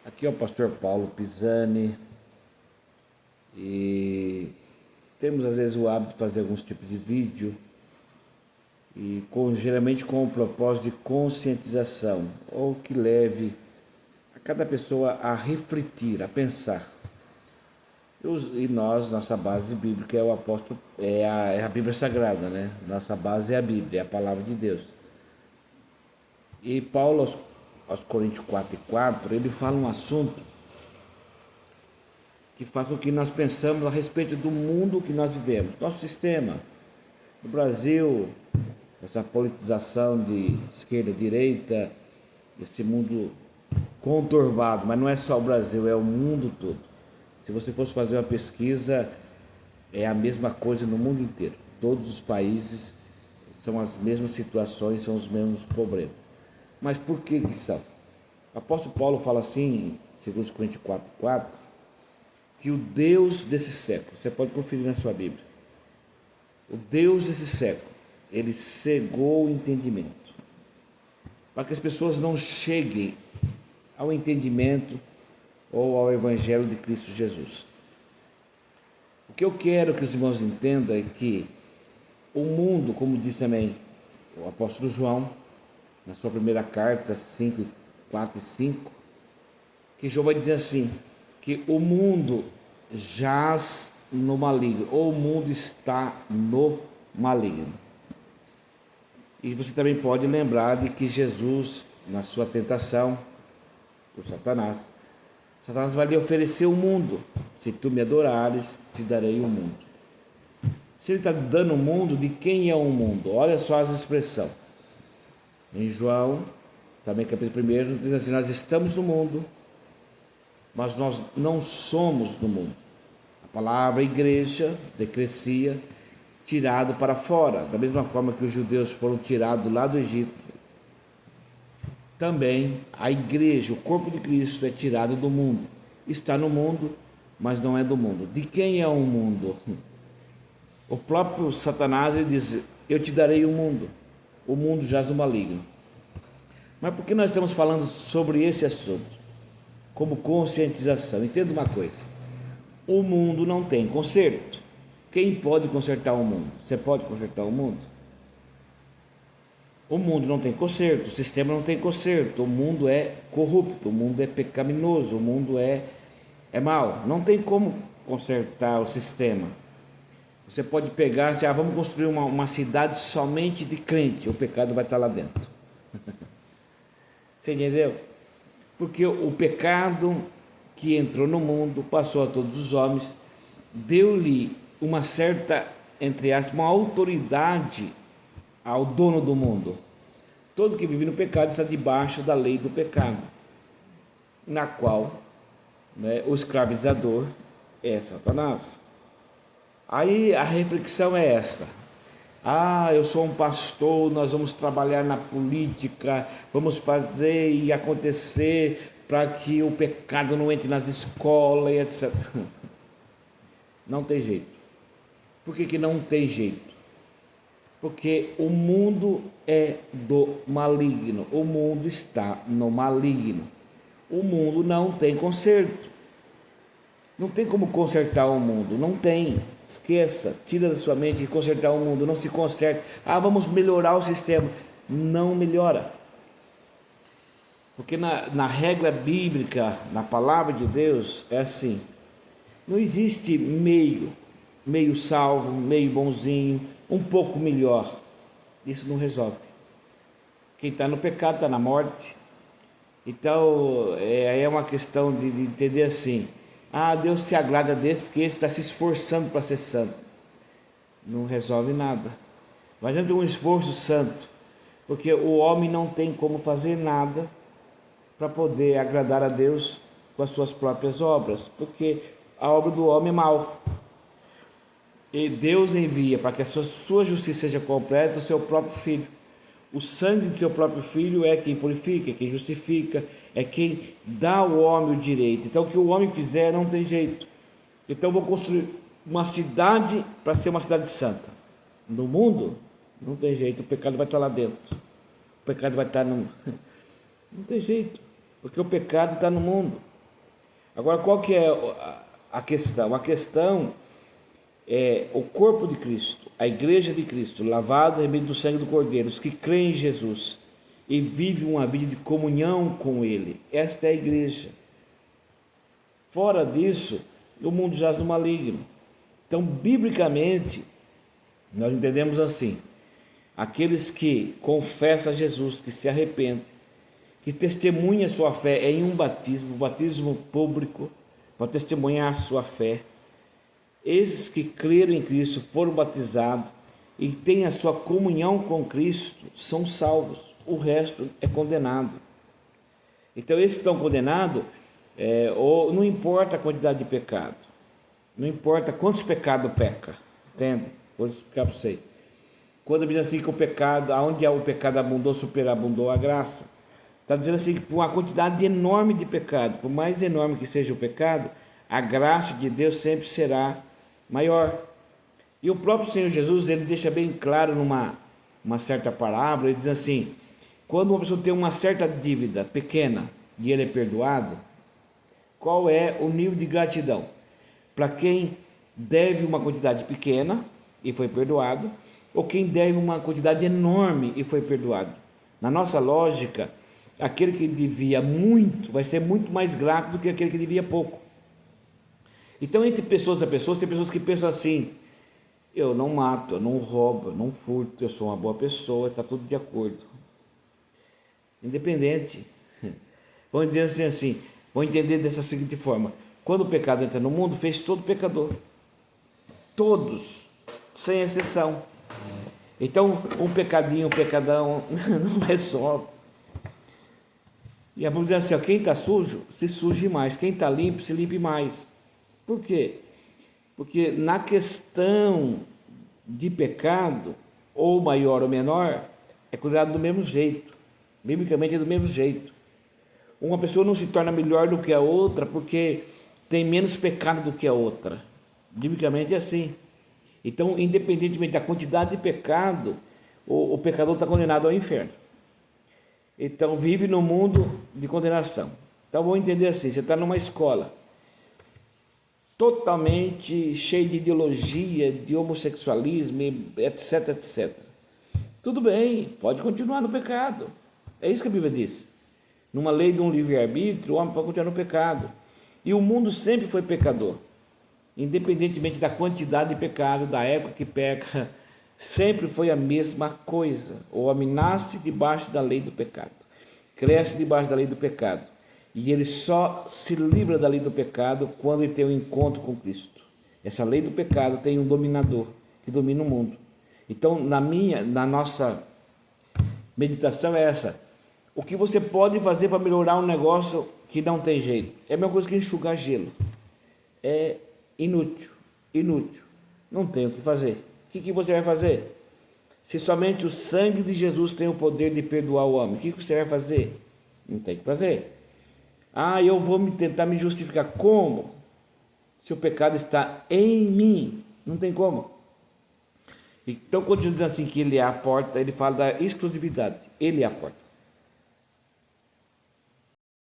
Aqui é o pastor Paulo Pisani e temos às vezes o hábito de fazer alguns tipos de vídeo geralmente com o propósito de conscientização ou que leve a cada pessoa a refletir, a pensar. E nós, nossa base bíblica é o apóstolo, é a Bíblia Sagrada, né? Nossa base é a Bíblia, é a palavra de Deus. E Paulo, aos Coríntios 4:4, ele fala um assunto que faz com que nós pensamos a respeito do mundo que nós vivemos, nosso sistema. No Brasil, essa politização de esquerda e direita, esse mundo conturbado, mas não é só o Brasil, é o mundo todo. Se você fosse fazer uma pesquisa, é a mesma coisa no mundo inteiro. Todos os países são as mesmas situações, são os mesmos problemas. Mas por que são? O apóstolo Paulo fala assim, segundo Coríntios 4:4, que o Deus desse século, você pode conferir na sua Bíblia, o Deus desse século, ele cegou o entendimento, para que as pessoas não cheguem ao entendimento ou ao Evangelho de Cristo Jesus. O que eu quero que os irmãos entendam é que o mundo, como disse também o apóstolo João, na sua primeira carta, 4 e 5, que João vai dizer assim, que o mundo jaz no maligno, ou o mundo está no maligno. E você também pode lembrar de que Jesus, na sua tentação por Satanás vai lhe oferecer o mundo. Se tu me adorares, te darei o mundo. Se ele está dando o mundo, de quem é o mundo? Olha só as expressões. Em João, também capítulo 1, diz assim, nós estamos no mundo, mas nós não somos do mundo. A palavra igreja, decrescia, tirado para fora, da mesma forma que os judeus foram tirados lá do Egito, também a igreja, o corpo de Cristo é tirado do mundo. Está no mundo, mas não é do mundo. De quem é o mundo? O próprio Satanás ele diz, eu te darei o mundo jaz no maligno. Mas por que nós estamos falando sobre esse assunto? Como conscientização. Entenda uma coisa, o mundo não tem conserto. Quem pode consertar o mundo? Você pode consertar o mundo? O mundo não tem conserto, o sistema não tem conserto, o mundo é corrupto, o mundo é pecaminoso, o mundo é mau. Não tem como consertar o sistema. Você pode pegar e dizer, vamos construir uma cidade somente de crente, o pecado vai estar lá dentro. Você entendeu? Porque o pecado que entrou no mundo, passou a todos os homens, deu-lhe uma certa, entre aspas, uma autoridade ao dono do mundo. Todo que vive no pecado está debaixo da lei do pecado, na qual, o escravizador é Satanás. Aí a reflexão é essa. Eu sou um pastor, nós vamos trabalhar na política, vamos fazer e acontecer para que o pecado não entre nas escolas e etc. Não tem jeito. Por que não tem jeito? Porque o mundo é do maligno, o mundo está no maligno. O mundo não tem conserto. Não tem como consertar o mundo, não tem. Esqueça, tira da sua mente consertar o mundo, não se conserta. Vamos melhorar o sistema. Não melhora. Porque na regra bíblica, na palavra de Deus, é assim. Não existe meio salvo, meio bonzinho, um pouco melhor. Isso não resolve. Quem está no pecado está na morte. Então, é uma questão de entender assim. Deus se agrada desse porque ele está se esforçando para ser santo. Não resolve nada. Mas entra um esforço santo, porque o homem não tem como fazer nada para poder agradar a Deus com as suas próprias obras, porque a obra do homem é mal. E Deus envia para que a sua justiça seja completa o seu próprio Filho. O sangue de seu próprio Filho é quem purifica, é quem justifica, é quem dá ao homem o direito. Então o que o homem fizer não tem jeito. Então eu vou construir uma cidade para ser uma cidade santa. No mundo não tem jeito, o pecado vai estar lá dentro. O pecado vai estar no... Não tem jeito, porque o pecado está no mundo. Agora, qual que é a questão? A questão é o corpo de Cristo, a igreja de Cristo, lavada em meio do sangue do Cordeiro, os que creem em Jesus e vivem uma vida de comunhão com Ele. Esta é a igreja. Fora disso, o mundo jaz no maligno. Então, biblicamente, nós entendemos assim: aqueles que confessam a Jesus, que se arrependem, que testemunham a sua fé em um batismo público, para testemunhar a sua fé, esses que creram em Cristo, foram batizados e têm a sua comunhão com Cristo, são salvos. O resto é condenado. Então, esses que estão condenados, não importa a quantidade de pecado, não importa quantos pecados peca, entende? Vou explicar para vocês. Quando diz assim que o pecado, aonde o pecado abundou, superabundou a graça, está dizendo assim que por uma quantidade enorme de pecado, por mais enorme que seja o pecado, a graça de Deus sempre será maior. E o próprio Senhor Jesus, ele deixa bem claro numa certa parábola, ele diz assim: quando uma pessoa tem uma certa dívida pequena e ele é perdoado, qual é o nível de gratidão? Para quem deve uma quantidade pequena e foi perdoado, ou quem deve uma quantidade enorme e foi perdoado? Na nossa lógica, aquele que devia muito vai ser muito mais grato do que aquele que devia pouco. Então, entre pessoas a pessoas, tem pessoas que pensam assim: eu não mato, eu não roubo, eu não furto, eu sou uma boa pessoa, está tudo de acordo. Independente. Vamos dizer assim, vamos entender dessa seguinte forma: quando o pecado entra no mundo, fez todo pecador. Todos, sem exceção. Então, um pecadinho, um pecadão, não resolve. E a Bíblia diz assim: ó, quem está sujo, se suje mais. Quem está limpo, se limpe mais. Por quê? Porque na questão de pecado, ou maior ou menor, é cuidado do mesmo jeito. Biblicamente é do mesmo jeito. Uma pessoa não se torna melhor do que a outra porque tem menos pecado do que a outra. Biblicamente é assim. Então, independentemente da quantidade de pecado, o pecador está condenado ao inferno. Então, vive no mundo de condenação. Então, vamos entender assim: você está numa escola totalmente cheia de ideologia, de homossexualismo, etc, etc. Tudo bem, pode continuar no pecado. É isso que a Bíblia diz. Numa lei de um livre-arbítrio, o homem pode continuar no pecado. E o mundo sempre foi pecador. Independentemente da quantidade de pecado, da época que peca, sempre foi a mesma coisa. O homem nasce debaixo da lei do pecado, cresce debaixo da lei do pecado, e ele só se livra da lei do pecado quando ele tem um encontro com Cristo. Essa lei do pecado tem um dominador que domina o mundo. Então, na nossa meditação é essa: o que você pode fazer para melhorar um negócio que não tem jeito? É a mesma coisa que enxugar gelo. É inútil, não tem o que fazer. O que você vai fazer? Se somente o sangue de Jesus tem o poder de perdoar o homem, o que você vai fazer? Não tem o que fazer. Eu vou tentar me justificar. Como? Se o pecado está em mim, não tem como. Então, quando Jesus diz assim que ele é a porta, ele fala da exclusividade. Ele é a porta.